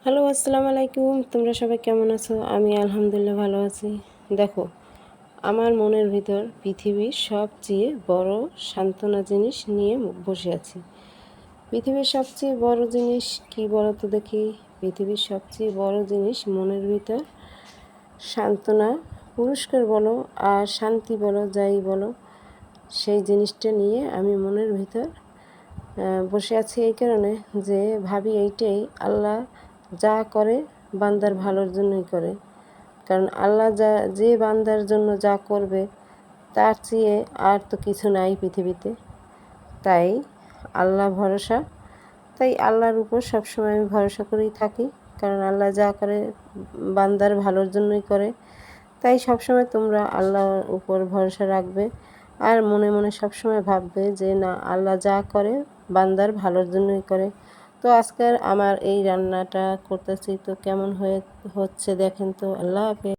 Hello, আসসালামু আলাইকুম। তোমরা সবাই কেমন আছো? আমি আলহামদুলিল্লাহ ভালো আছি। দেখো, আমার মনের ভিতর পৃথিবীর সবচেয়ে বড় সান্ত্বনা জিনিস নিয়ে বসে আছি। পৃথিবীর সবচেয়ে বড় জিনিস কি বলো তো দেখি? পৃথিবীর সবচেয়ে বড় জিনিস মনের ভিতর সান্ত্বনা, পুরস্কার বলো আর শান্তি বলো, যাই বলো, সেই জিনিসটা নিয়ে আমি মনের ভিতর বসে আছি এই কারণে যে ভাবি এইটাই, আল্লাহ যা করে বান্দার ভালোর জন্যই করে। কারণ আল্লাহ যে বান্দার জন্য যা করবে তার চেয়ে আর তো কিছু নাই পৃথিবীতে। তাই আল্লাহ ভরসা, তাই আল্লাহর উপর সবসময় আমি ভরসা করেই থাকি। কারণ আল্লাহ যা করে বান্দার ভালোর জন্যই করে। তাই সবসময় তোমরা আল্লাহর উপর ভরসা রাখবে আর মনে মনে সবসময় ভাববে যে না, আল্লাহ যা করে বান্দার ভালোর জন্যই করে। তো আজকের আমার এই রান্নাটা করতেছি, তো কেমন হচ্ছে দেখেন তো। আল্লাহ হাফেজ।